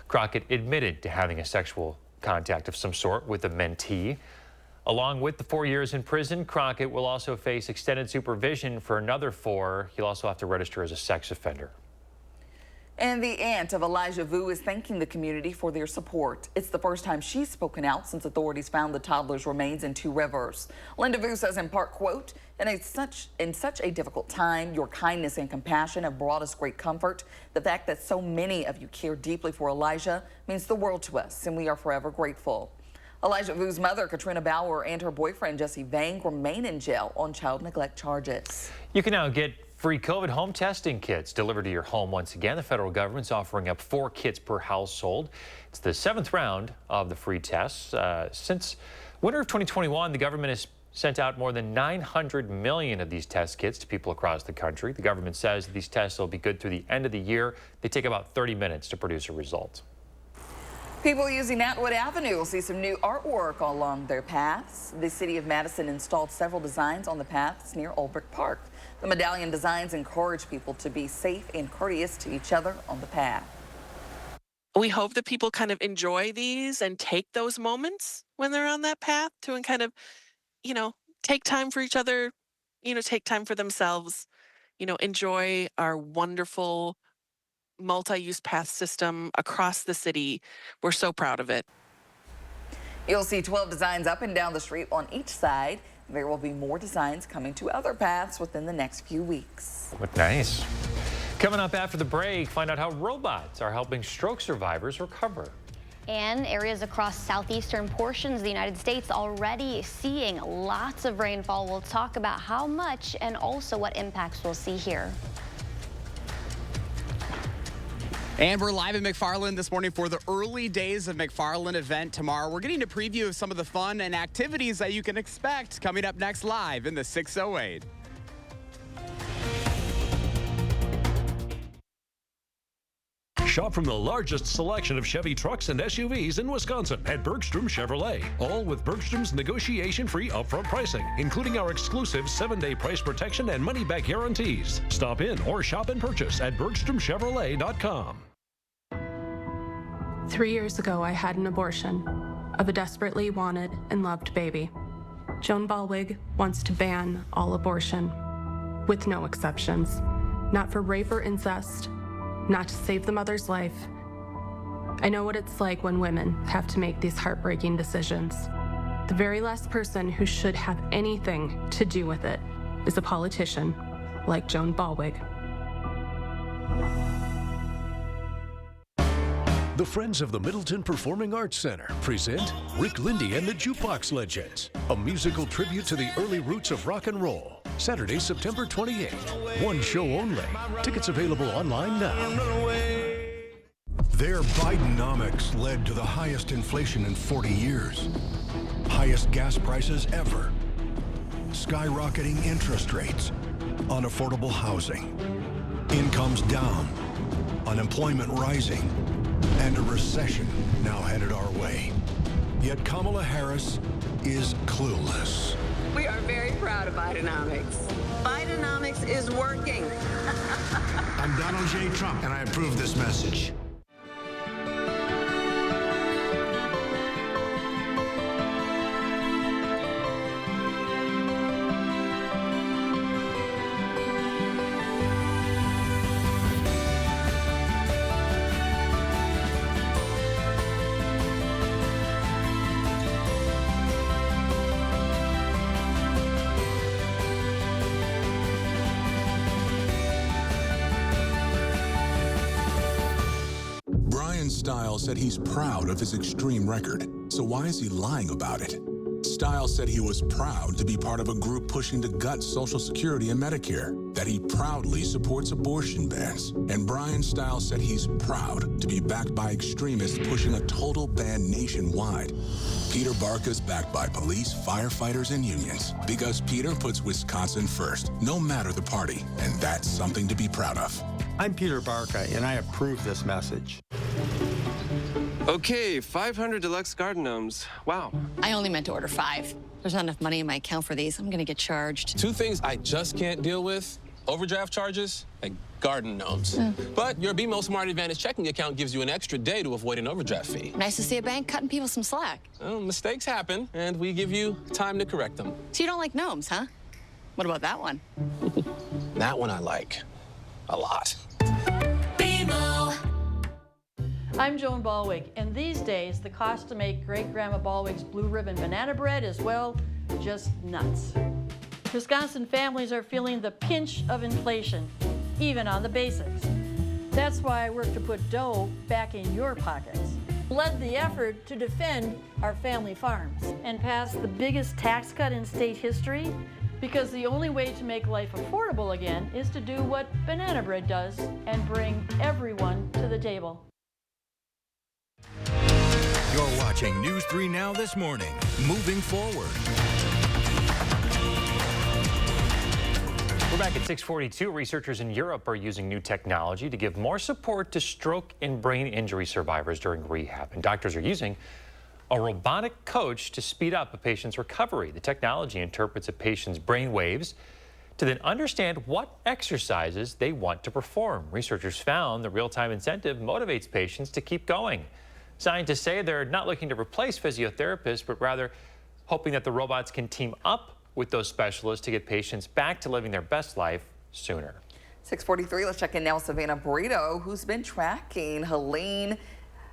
Crockett admitted to having a sexual contact of some sort with a mentee. Along with the 4 years in prison, Crockett will also face extended supervision for another 4. He'll also have to register as a sex offender. And the aunt of Elijah Vu is thanking the community for their support. It's the first time she's spoken out since authorities found the toddler's remains in 2 rivers. Linda Vu says in part, quote, in such a difficult time, your kindness and compassion have brought us great comfort. The fact that so many of you care deeply for Elijah means the world to us, and we are forever grateful. Elijah Vu's mother, Katrina Bauer, and her boyfriend, Jesse Vang, remain in jail on child neglect charges. You can now get free COVID home testing kits delivered to your home once again. The federal government's offering up 4 kits per household. It's the 7th round of the free tests. Since winter of 2021, the government has sent out more than 900 million of these test kits to people across the country. The government says these tests will be good through the end of the year. They take about 30 minutes to produce a result. People using Atwood Avenue will see some new artwork along their paths. The city of Madison installed several designs on the paths near Olbrich Park. The medallion designs encourage people to be safe and courteous to each other on the path. We hope that people kind of enjoy these and take those moments when they're on that path to kind of, take time for each other, take time for themselves, enjoy our wonderful multi-use path system across the city. We're so proud of it. You'll see 12 designs up and down the street on each side. There will be more designs coming to other paths within the next few weeks. What nice. Coming up after the break, find out how robots are helping stroke survivors recover. And areas across southeastern portions of the United States already seeing lots of rainfall. We'll talk about how much and also what impacts we'll see here. And we're live in McFarland this morning for the early days of McFarland event tomorrow. We're getting a preview of some of the fun and activities that you can expect coming up next live in the 608. Shop from the largest selection of Chevy trucks and SUVs in Wisconsin at Bergstrom Chevrolet. All with Bergstrom's negotiation-free upfront pricing, including our exclusive 7-day price protection and money-back guarantees. Stop in or shop and purchase at BergstromChevrolet.com. 3 years ago, I had an abortion of a desperately wanted and loved baby. Joan Ballwig wants to ban all abortion, with no exceptions. Not for rape or incest, not to save the mother's life. I know what it's like when women have to make these heartbreaking decisions. The very last person who should have anything to do with it is a politician like Joan Ballwig. The Friends of the Middleton Performing Arts Center present Rick Lindy and the Jukebox Legends, a musical tribute to the early roots of rock and roll. Saturday, September 28th. One show only. Tickets available online now. Their Bidenomics led to the highest inflation in 40 years. Highest gas prices ever. Skyrocketing interest rates. Unaffordable housing. Incomes down. Unemployment rising. And a recession now headed our way. Yet Kamala Harris is clueless. We are very proud of Bidenomics. Bidenomics is working. I'm Donald J. Trump, and I approve this message. Stiles said he's proud of his extreme record. So why is he lying about it? Stiles said he was proud to be part of a group pushing to gut Social Security and Medicare, that he proudly supports abortion bans. And Brian Stiles said he's proud to be backed by extremists pushing a total ban nationwide. Peter Barca's backed by police, firefighters, and unions because Peter puts Wisconsin first, no matter the party, and that's something to be proud of. I'm Peter Barca, and I approve this message. Okay, 500 deluxe garden gnomes. Wow. I only meant to order 5. There's not enough money in my account for these. I'm gonna get charged. 2 things I just can't deal with: overdraft charges and garden gnomes. But your BMO Smart Advantage checking account gives you an extra day to avoid an overdraft fee. Nice to see a bank cutting people some slack. Well, mistakes happen, and we give you time to correct them. So you don't like gnomes, huh? What about that one? That one I like a lot. I'm Joan Ballwig, and these days the cost to make Great-Grandma Ballwig's blue ribbon banana bread is, well, just nuts. Wisconsin families are feeling the pinch of inflation, even on the basics. That's why I work to put dough back in your pockets, led the effort to defend our family farms, and pass the biggest tax cut in state history, because the only way to make life affordable again is to do what banana bread does and bring everyone to the table. You're watching News 3 Now this morning. Moving forward. We're back at 6:42. Researchers in Europe are using new technology to give more support to stroke and brain injury survivors during rehab. And doctors are using a robotic coach to speed up a patient's recovery. The technology interprets a patient's brain waves to then understand what exercises they want to perform. Researchers found the real-time incentive motivates patients to keep going. Scientists say they're not looking to replace physiotherapists, but rather hoping that the robots can team up with those specialists to get patients back to living their best life sooner. 6:43, let's check in now with Savannah Burrito, who's been tracking Helene.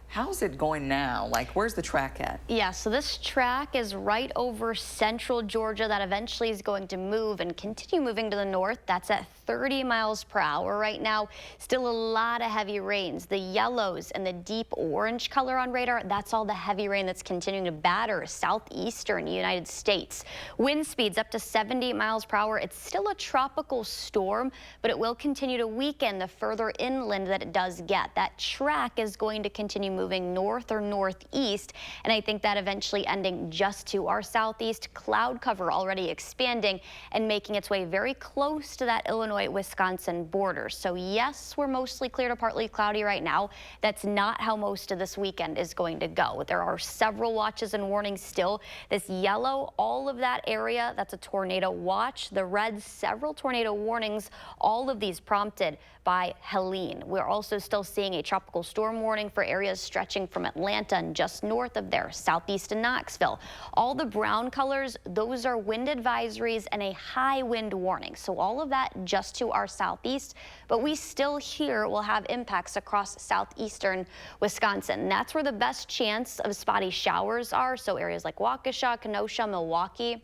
How's it going now? Like, where's the track at? Yeah, so this track is right over central Georgia that eventually is going to move and continue moving to the north. That's at 30 miles per hour right now. Still a lot of heavy rains. The yellows and the deep orange color on radar, that's all the heavy rain that's continuing to batter southeastern United States. Wind speeds up to 70 miles per hour. It's still a tropical storm, but it will continue to weaken the further inland that it does get. That track is going to continue moving north or northeast, and I think that eventually ending just to our southeast. Cloud cover already expanding and making its way very close to that Illinois Illinois-Wisconsin border. So yes, we're mostly clear to partly cloudy right now. That's not how most of this weekend is going to go. There are several watches and warnings still. This yellow, all of that area, that's a tornado watch. The red, several tornado warnings, all of these prompted by Helene. We're also still seeing a tropical storm warning for areas stretching from Atlanta and just north of there, southeast of Knoxville. All the brown colors, those are wind advisories and a high wind warning. So all of that just to our southeast, but we still here will have impacts across southeastern Wisconsin. That's where the best chance of spotty showers are. So areas like Waukesha, Kenosha, Milwaukee.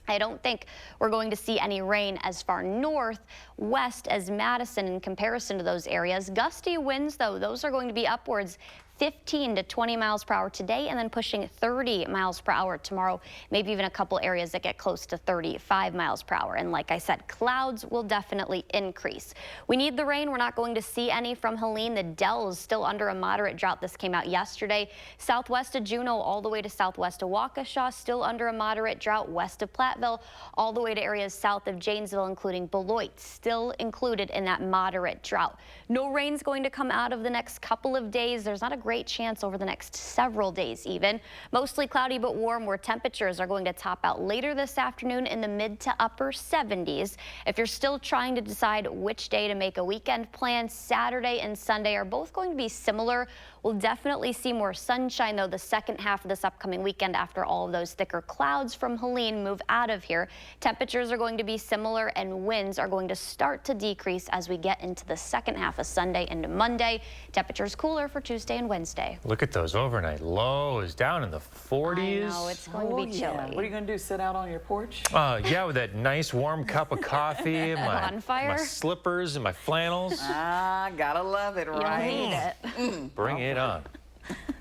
I don't think we're going to see any rain as far northwest as Madison in comparison to those areas. Gusty winds, though, those are going to be upwards 15 to 20 miles per hour today and then pushing 30 miles per hour tomorrow. Maybe even a couple areas that get close to 35 miles per hour. And like I said, clouds will definitely increase. We need the rain. We're not going to see any from Helene. The Dells still under a moderate drought. This came out yesterday. Southwest of Juneau all the way to southwest of Waukesha, still under a moderate drought. West of Platteville all the way to areas south of Janesville, including Beloit, still included in that moderate drought. No rain's going to come out of the next couple of days. There's not a great chance over the next several days even. Mostly cloudy but warm, where temperatures are going to top out later this afternoon in the mid to upper 70s. If you're still trying to decide which day to make a weekend plan, Saturday and Sunday are both going to be similar. We'll definitely see more sunshine, though, the second half of this upcoming weekend after all of those thicker clouds from Helene move out of here. Temperatures are going to be similar and winds are going to start to decrease as we get into the second half of Sunday into Monday. Temperatures cooler for Tuesday and Wednesday. Look at those overnight lows down in the 40s. I know, it's going to be chilly. What are you going to do, sit out on your porch? Yeah, with that nice warm cup of coffee, my slippers and my flannels. Ah, gotta love it, right? You'll need it. Bring it on.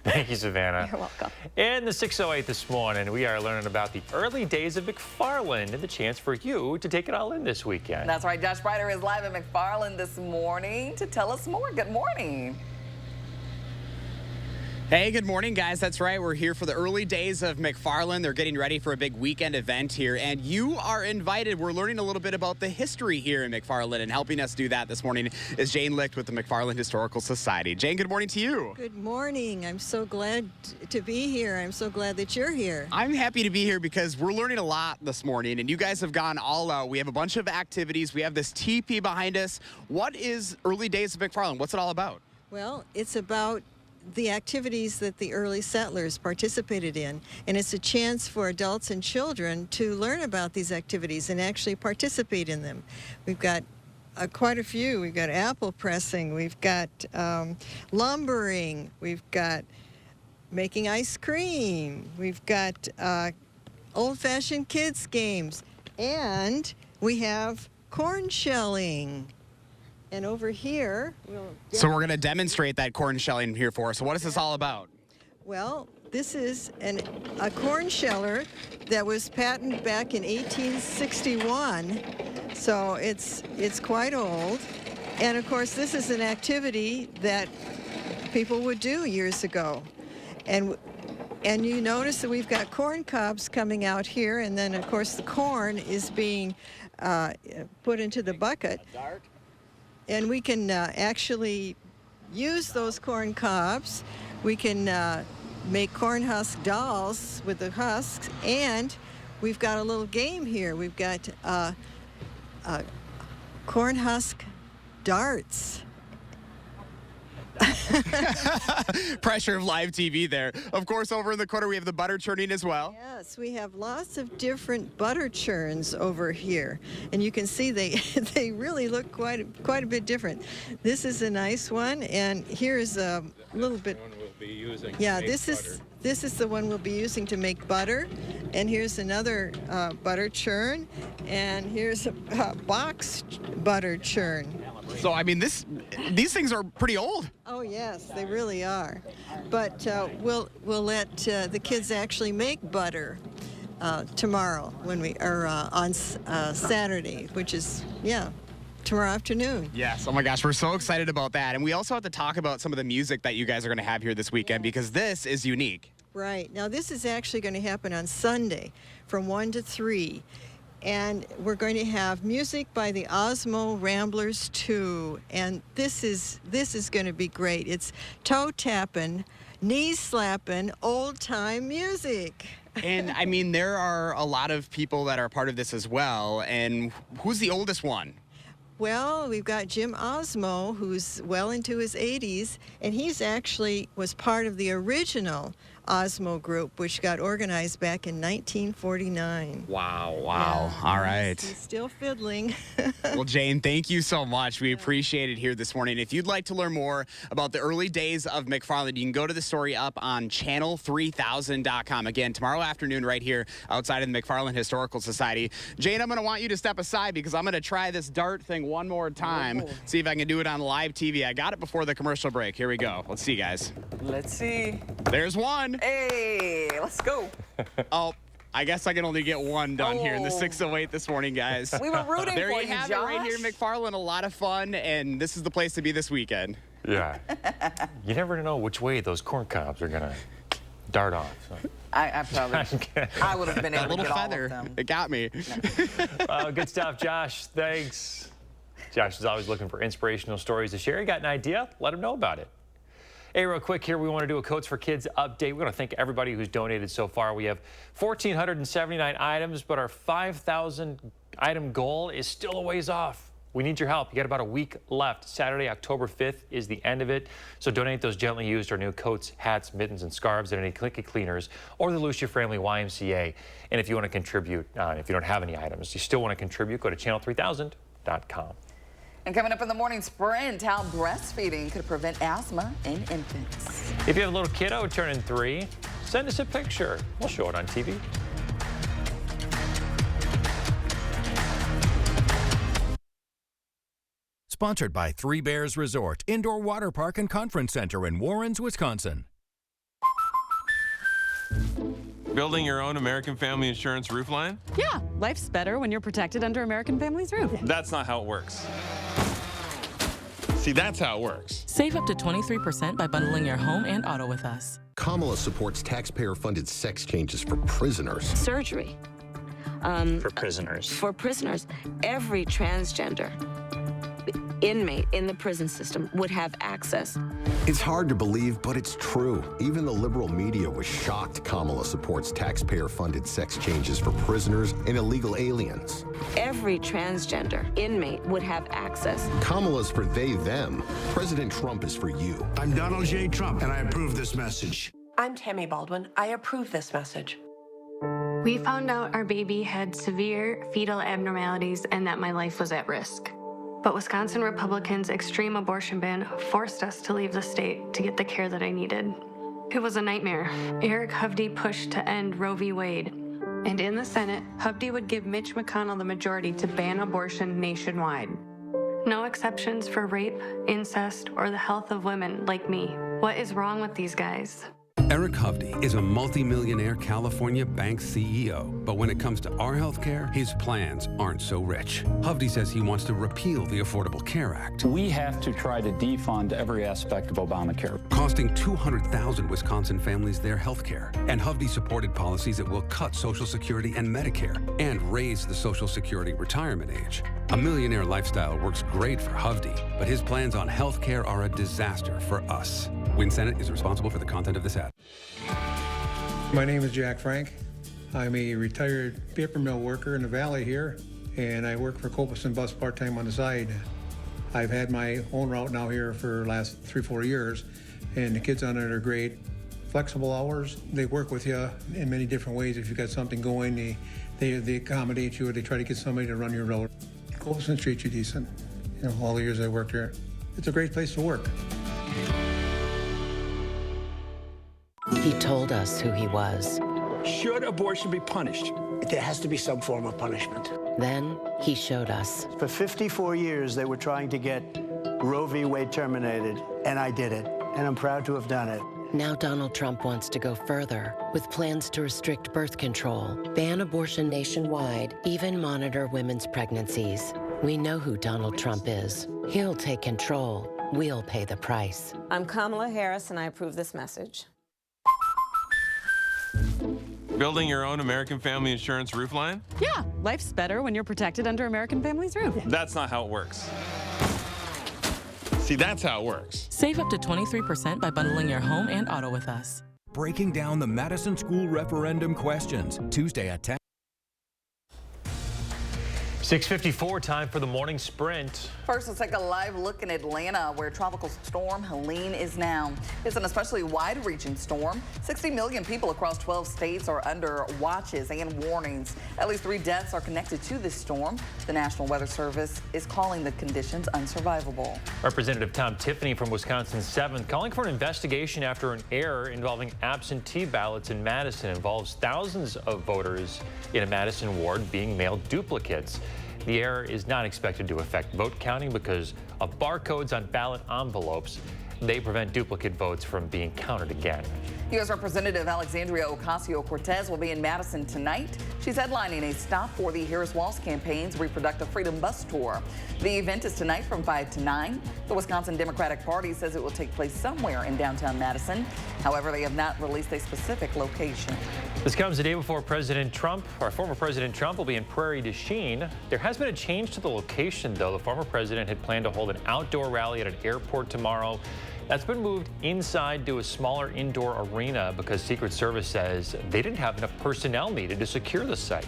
Thank you, Savannah. You're welcome. In the 608 this morning, we are learning about the early days of McFarland and the chance for you to take it all in this weekend. That's right. Josh Brighter is live at McFarland this morning to tell us more. Good morning. Hey, good morning, guys. That's right. We're here for the early days of McFarland. They're getting ready for a big weekend event here, and you are invited. We're learning a little bit about the history here in McFarland, and helping us do that this morning is Jane Licht with the McFarland Historical Society. Jane, good morning to you. Good morning. I'm so glad to be here. I'm so glad that you're here. I'm happy to be here because we're learning a lot this morning, and you guys have gone all out. We have a bunch of activities. We have this teepee behind us. What is Early Days of McFarland? What's it all about? Well, it's about the activities that the early settlers participated in, and it's a chance for adults and children to learn about these activities and actually participate in them. We've got quite a few. We've got apple pressing, we've got lumbering, we've got making ice cream, we've got old-fashioned kids games, and we have corn shelling. And over here, So we're going to demonstrate that corn shelling here for us. So what is this all about? Well, this is a corn sheller that was patented back in 1861. So it's quite old. And of course, this is an activity that people would do years ago. And you notice that we've got corn cobs coming out here, and then of course the corn is being put into the bucket. And we can actually use those corn cobs. We can make corn husk dolls with the husks, and we've got a little game here. We've got corn husk darts. Pressure of live TV there. Of course, over in the corner, we have the butter churning as well. Yes, we have lots of different butter churns over here. And you can see they really look quite a bit different. This is a nice one, and here's a little bit. Yeah, this is the one we'll be using to make butter. And here's another butter churn, and here's a box butter churn. So, I mean, these things are pretty old. Oh, yes, they really are. But we'll let the kids actually make butter tomorrow when we are on Saturday, which is, tomorrow afternoon. Yes. Oh, my gosh. We're so excited about that. And we also have to talk about some of the music that you guys are going to have here this weekend, because this is unique. Right. Now, this is actually going to happen on Sunday from 1 to 3. and we're going to have music by the Osmo Ramblers 2, and this is going to be great. It's toe-tapping, knee-slapping, old-time music. And I mean, there are a lot of people that are part of this as well. And who's the oldest one? Well, we've got Jim Osmo, who's well into his 80s, and he's actually was part of the original Osmo group, which got organized back in 1949. Wow. Yeah, All right. He's still fiddling. Well, Jane, thank you so much. We appreciate it here this morning. If you'd like to learn more about the early days of McFarland, you can go to the story up on channel3000.com. Again, tomorrow afternoon right here outside of the McFarland Historical Society. Jane, I'm going to want you to step aside because I'm going to try this dart thing one more time, see if I can do it on live TV. I got it before the commercial break. Here we go. Let's see, guys. Let's see. There's one. Hey, let's go. Oh, I guess I can only get one done here in the 608 this morning, guys. We were rooting there for you you, have Josh. it right here in McFarland. A lot of fun, and this is the place to be this weekend. Yeah. You never know which way those corn cobs are going to dart off. So. I probably, I would have been able That little to get feather, all of them. it got me. Good stuff, Josh. Thanks. Josh is always looking for inspirational stories to share. You got an idea? Let him know about it. Hey, real quick here, we want to do a Coats for Kids update. We want to thank everybody who's donated so far. We have 1,479 items, but our 5,000 item goal is still a ways off. We need your help. You got about a week left. Saturday, October 5th is the end of it. So donate those gently used or new coats, hats, mittens, and scarves at any Clicky Cleaners or the Lucia Family YMCA. And if you want to contribute, if you don't have any items, you still want to contribute, go to channel3000.com. And coming up in the morning sprint, how breastfeeding could prevent asthma in infants. If you have a little kiddo turning 3, send us a picture. We'll show it on TV. Sponsored by Three Bears Resort, Indoor Water Park and Conference Center in Warrens, Wisconsin. Building your own American Family Insurance roof line? Yeah, life's better when you're protected under American Family's roof. That's not how it works. See, that's how it works. Save up to 23% by bundling your home and auto with us. Kamala supports taxpayer-funded sex changes for prisoners. Surgery. For prisoners. For prisoners. Every transgender inmate in the prison system would have access. It's hard to believe, but it's true. Even the liberal media was shocked Kamala supports taxpayer-funded sex changes for prisoners and illegal aliens. Every transgender inmate would have access. Kamala's for they, them. President Trump is for you. I'm Donald J. Trump, and I approve this message. I'm Tammy Baldwin. I approve this message. We found out our baby had severe fetal abnormalities and that my life was at risk. But Wisconsin Republicans' extreme abortion ban forced us to leave the state to get the care that I needed. It was a nightmare. Eric Hovde pushed to end Roe v. Wade. And in the Senate, Hovde would give Mitch McConnell the majority to ban abortion nationwide. No exceptions for rape, incest, or the health of women like me. What is wrong with these guys? Eric Hovde is a multimillionaire California bank CEO, but when it comes to our healthcare, his plans aren't so rich. Hovde says he wants to repeal the Affordable Care Act. We have to try to defund every aspect of Obamacare, costing 200,000 Wisconsin families their healthcare. And Hovde supported policies that will cut Social Security and Medicare and raise the Social Security retirement age. A millionaire lifestyle works great for Hovde, but his plans on healthcare are a disaster for us. Win Senate is responsible for the content of this ad. My name is Jack Frank. I'm a retired paper mill worker in the valley here, and I work for Copeland Bus part-time on the side. I've had my own route now here for the last 3-4 years, and the kids on it are great. Flexible hours, they work with you in many different ways. If you've got something going, they accommodate you, or they try to get somebody to run your road. Copeland treats you decent. You know, all the years I worked here. It's a great place to work. He told us who he was. Should abortion be punished? There has to be some form of punishment. Then he showed us. For 54 years, they were trying to get Roe v. Wade terminated, and I did it, and I'm proud to have done it. Now Donald Trump wants to go further with plans to restrict birth control, ban abortion nationwide, even monitor women's pregnancies. We know who Donald Trump is. He'll take control. We'll pay the price. I'm Kamala Harris, and I approve this message. Building your own American Family Insurance roof line? Yeah, life's better when you're protected under American Family's roof. That's not how it works. See, that's how it works. Save up to 23% by bundling your home and auto with us. Breaking down the Madison school referendum questions, Tuesday at 10. 6:54, time for the morning sprint. First, let's take a live look in Atlanta, where Tropical Storm Helene is now. It's an especially wide-reaching storm. 60 million people across 12 states are under watches and warnings. At least 3 deaths are connected to this storm. The National Weather Service is calling the conditions unsurvivable. Representative Tom Tiffany from Wisconsin's 7th calling for an investigation after an error involving absentee ballots in Madison involves thousands of voters in a Madison ward being mailed duplicates. The error is not expected to affect vote counting because of barcodes on ballot envelopes. They prevent duplicate votes from being counted again. U.S. Representative Alexandria Ocasio-Cortez will be in Madison tonight. She's headlining a stop for the Harris-Walz campaign's Reproductive Freedom Bus Tour. The event is tonight from 5 to 9. The Wisconsin Democratic Party says it will take place somewhere in downtown Madison. However, they have not released a specific location. This comes the day before President Trump, or former President Trump, will be in Prairie du Chien. There has been a change to the location, though. The former president had planned to hold an outdoor rally at an airport tomorrow. That's been moved inside to a smaller indoor arena because Secret Service says they didn't have enough personnel needed to secure the site.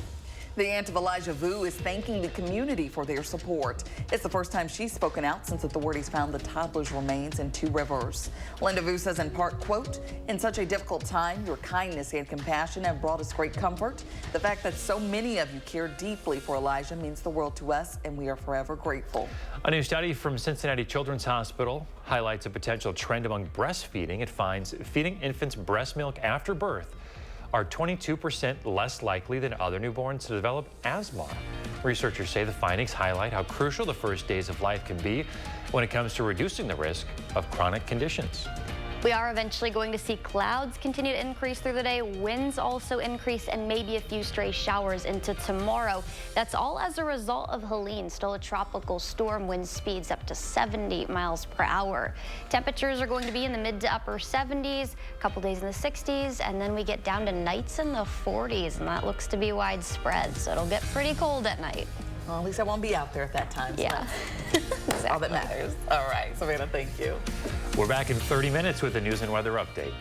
The aunt of Elijah Vu is thanking the community for their support. It's the first time she's spoken out since authorities found the toddler's remains in 2 rivers. Linda Vu says in part, quote, "In such a difficult time, your kindness and compassion have brought us great comfort. The fact that so many of you care deeply for Elijah means the world to us, and we are forever grateful." A new study from Cincinnati Children's Hospital highlights a potential trend among breastfeeding. It finds feeding infants breast milk after birth are 22% less likely than other newborns to develop asthma. Researchers say the findings highlight how crucial the first days of life can be when it comes to reducing the risk of chronic conditions. We are eventually going to see clouds continue to increase through the day, winds also increase, and maybe a few stray showers into tomorrow. That's all as a result of Helene, still a tropical storm, wind speeds up to 70 miles per hour. Temperatures are going to be in the mid to upper 70s, a couple days in the 60s, and then we get down to nights in the 40s, and that looks to be widespread, so it'll get pretty cold at night. Well, at least I won't be out there at that time. So yeah. That's all that matters. All right, Savannah, thank you. We're back in 30 minutes with a news and weather update.